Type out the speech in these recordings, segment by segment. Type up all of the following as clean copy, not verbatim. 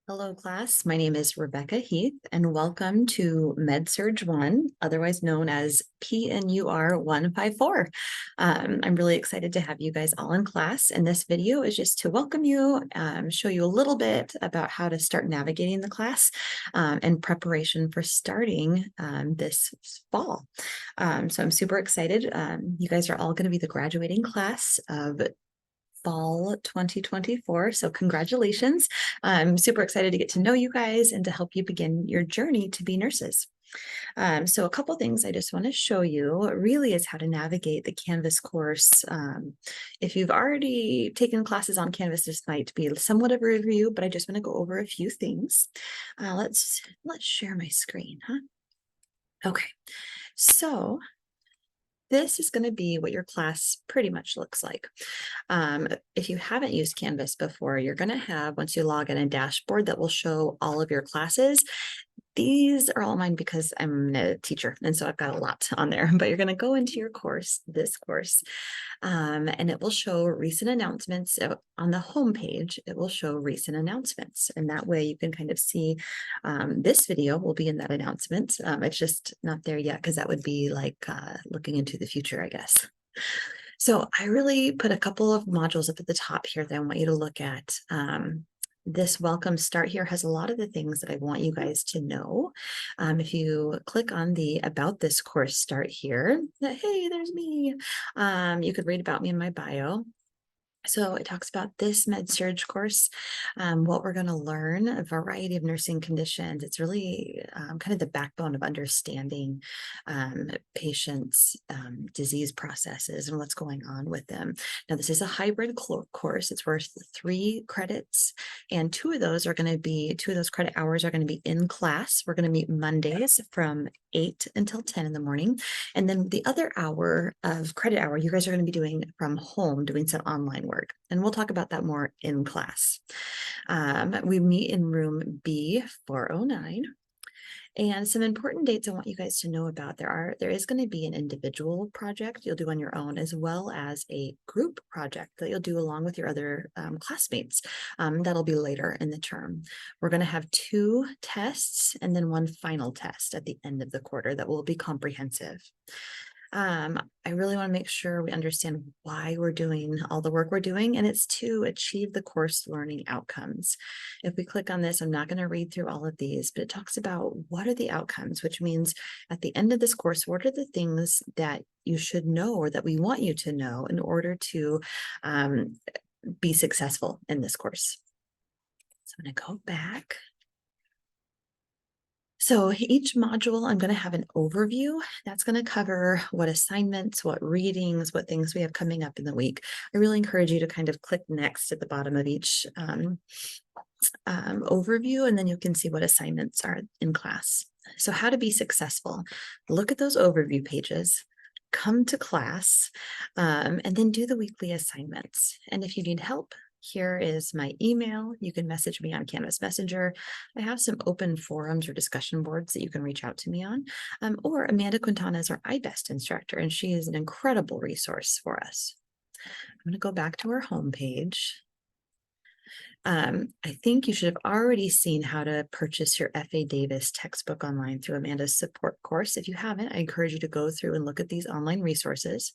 Hello, class. My name is Rebecca Heath, and welcome to MedSurg1, otherwise known as PNUR 154. I'm really excited to have you guys all in class, and this video is just to welcome you, show you a little bit about how to start navigating the class in preparation for starting this fall. So I'm super excited. You guys are all going to be the graduating class of fall 2024. So congratulations. I'm super excited to get to know you guys and to help you begin your journey to be nurses. So a couple things I just want to show you really is how to navigate the Canvas course. If you've already taken classes on Canvas, this might be somewhat of a review, but I just want to go over a few things. Let's share my screen, huh? Okay, so this is going to be what your class pretty much looks like. If you haven't used Canvas before, you're going to have, once you log in, a dashboard that will show all of your classes. These are all mine because I'm a teacher, and so I've got a lot on there, but you're going to go into your course, this course, and it will show recent announcements. So on the home page, it will show recent announcements, and that way you can kind of see this video will be in that announcement. It's just not there yet because that would be like looking into the future, I guess. So I really put a couple of modules up at the top here that I want you to look at. This welcome start here has a lot of the things that I want you guys to know. If you click on the about this course start here, hey, there's me. You could read about me in my bio. So it talks about this MedSurg course, what we're going to learn, a variety of nursing conditions. It's really kind of the backbone of understanding patients' disease processes and what's going on with them. Now, this is a hybrid course. It's worth 3 credits, and 2 of those credit hours are going to be in class. We're going to meet Mondays from 8 until 10 in the morning. And then the other hour of credit hour, you guys are going to be doing from home, doing some online work. And we'll talk about that more in class. We meet in room B409. And some important dates I want you guys to know about. There is going to be an individual project you'll do on your own, as well as a group project that you'll do along with your other classmates. That'll be later in the term. We're going to have 2 tests and then 1 final test at the end of the quarter that will be comprehensive. I really want to make sure we understand why we're doing all the work we're doing, and it's to achieve the course learning outcomes. If we click on this, I'm not going to read through all of these, but it talks about what are the outcomes, which means at the end of this course, what are the things that you should know or that we want you to know in order to be successful in this course. So I'm going to go back. So each module, I'm going to have an overview that's going to cover what assignments, what readings, what things we have coming up in the week. I really encourage you to kind of click next at the bottom of each overview, and then you can see what assignments are in class. So how to be successful. Look at those overview pages, come to class, and then do the weekly assignments. And if you need help, here is my email. You can message me on Canvas Messenger. I have some open forums or discussion boards that you can reach out to me on. Or Amanda Quintana is our iBest instructor, and she is an incredible resource for us. I'm going to go back to our homepage. I think you should have already seen how to purchase your F.A. Davis textbook online through Amanda's support course. If you haven't, I encourage you to go through and look at these online resources.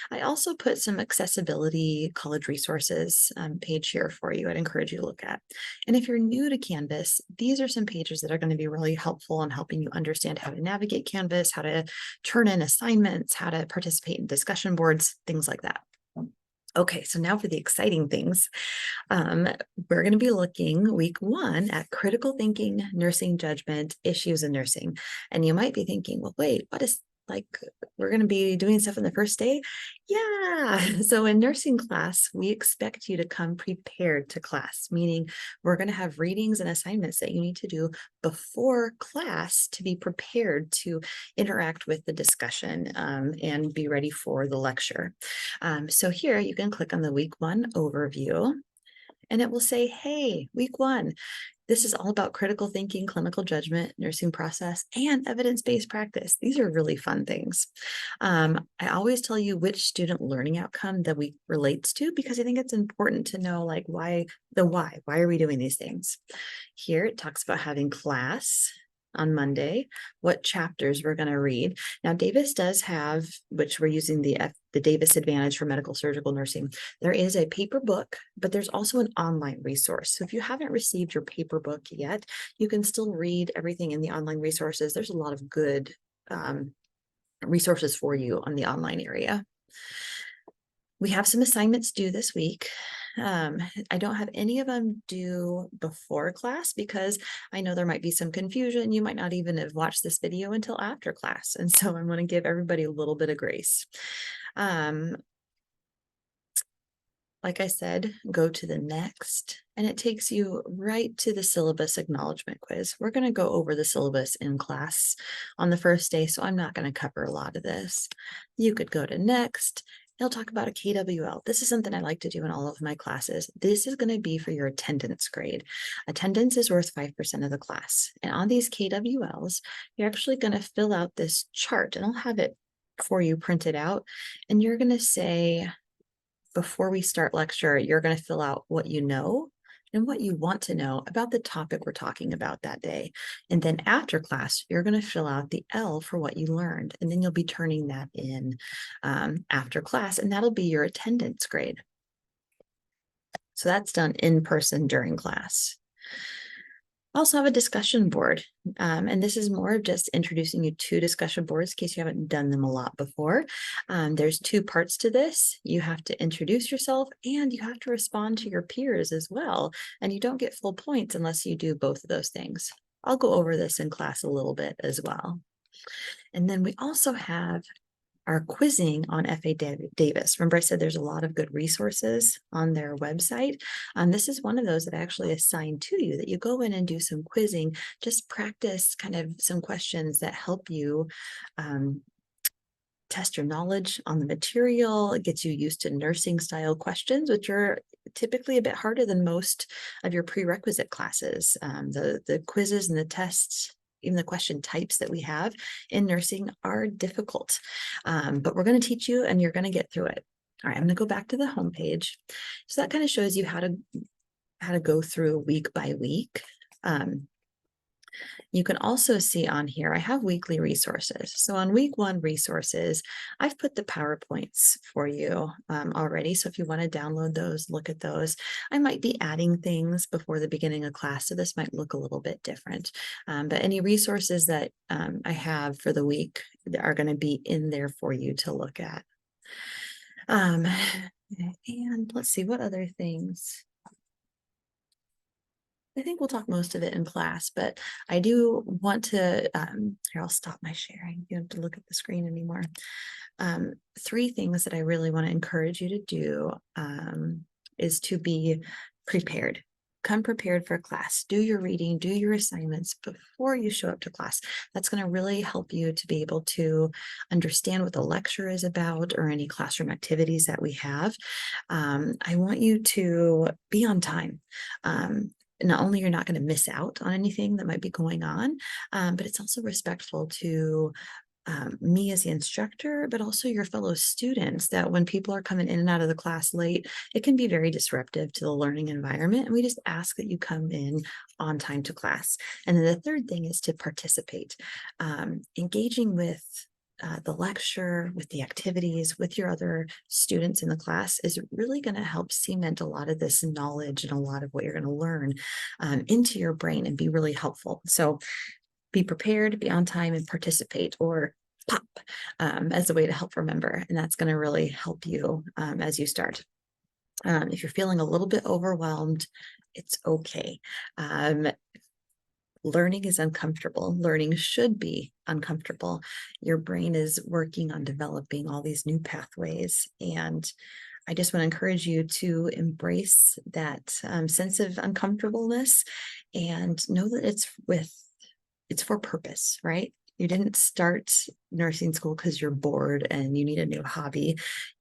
I also put some accessibility college resources page here for you. I'd encourage you to look at. And if you're new to Canvas, these are some pages that are going to be really helpful in helping you understand how to navigate Canvas, how to turn in assignments, how to participate in discussion boards, things like that. Okay, so now for the exciting things. We're going to be looking week 1 at critical thinking, nursing judgment, issues in nursing. And you might be thinking, well, wait, what is we're going to be doing stuff in the first day? Yeah. So in nursing class, we expect you to come prepared to class, meaning we're going to have readings and assignments that you need to do before class to be prepared to interact with the discussion and be ready for the lecture. So here you can click on the week 1 overview, and it will say, hey, week 1, This is all about critical thinking, clinical judgment, nursing process, and evidence-based practice. These are really fun things. I always tell you which student learning outcome the week relates to, because I think it's important to know like why are we doing these things? Here it talks about having class on Monday, what chapters we're going to read. Now, Davis does have, which we're using the Davis Advantage for medical surgical nursing. There is a paper book, but there's also an online resource. So if you haven't received your paper book yet, you can still read everything in the online resources. There's a lot of good resources for you on the online area. We have some assignments due this week. I don't have any of them due before class because I know there might be some confusion. You might not even have watched this video until after class. And so I'm going to give everybody a little bit of grace. Like I said, go to the next, and it takes you right to the syllabus acknowledgement quiz. We're going to go over the syllabus in class on the first day, so I'm not going to cover a lot of this. You could go to next. They'll talk about a KWL. This is something I like to do in all of my classes. This is going to be for your attendance grade. Attendance is worth 5% of the class. And on these KWLs, you're actually going to fill out this chart, and I'll have it for you printed out. And you're going to say, before we start lecture, you're going to fill out what you know and what you want to know about the topic we're talking about that day. And then after class, you're going to fill out the L for what you learned. And then you'll be turning that in after class, and that'll be your attendance grade. So that's done in person during class. Also have a discussion board, and this is more of just introducing you to discussion boards in case you haven't done them a lot before. There's two parts to this. You have to introduce yourself and you have to respond to your peers as well, and you don't get full points unless you do both of those things. I'll go over this in class a little bit as well. And then we also have our quizzing on FA Davis. Remember I said there's a lot of good resources on their website. This is one of those that I actually assigned to you, that you go in and do some quizzing, just practice kind of some questions that help you test your knowledge on the material. It gets you used to nursing style questions, which are typically a bit harder than most of your prerequisite classes. The quizzes and the tests, even the question types that we have in nursing, are difficult, but we're going to teach you and you're going to get through it. All right, I'm going to go back to the homepage. So that kind of shows you how to go through week by week. You can also see on here, I have weekly resources. So on week 1 resources, I've put the PowerPoints for you already. So if you want to download those, look at those. I might be adding things before the beginning of class, so this might look a little bit different. But any resources that I have for the week are going to be in there for you to look at. And let's see, what other things? I think we'll talk most of it in class, but I do want to, here, I'll stop my sharing. You don't have to look at the screen anymore. 3 things that I really want to encourage you to do is to be prepared. Come prepared for class. Do your reading, do your assignments before you show up to class. That's going to really help you to be able to understand what the lecture is about or any classroom activities that we have. I want you to be on time. Not only you're not going to miss out on anything that might be going on, but it's also respectful to me as the instructor, but also your fellow students, that when people are coming in and out of the class late, it can be very disruptive to the learning environment. And we just ask that you come in on time to class. And then the third thing is to participate, engaging with the lecture, with the activities, with your other students in the class is really going to help cement a lot of this knowledge and a lot of what you're going to learn into your brain and be really helpful. So be prepared, be on time, and participate, or pop as a way to help remember. And that's going to really help you as you start. If you're feeling a little bit overwhelmed, it's okay. Learning is uncomfortable. Learning should be uncomfortable. Your brain is working on developing all these new pathways. And I just want to encourage you to embrace that sense of uncomfortableness and know that it's for purpose, right? You didn't start nursing school because you're bored and you need a new hobby.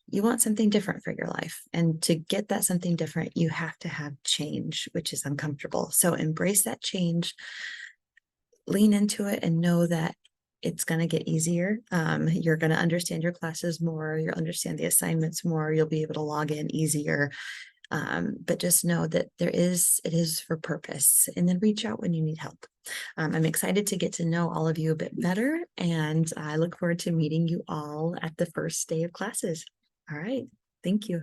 you want something different for your life. And to get that something different, you have to have change, which is uncomfortable. So embrace that change, lean into it, and know that it's going to get easier. You're going to understand your classes more. You'll understand the assignments more. You'll be able to log in easier. But just know that it is for purpose, and then reach out when you need help. I'm excited to get to know all of you a bit better, and I look forward to meeting you all at the first day of classes. All right. Thank you.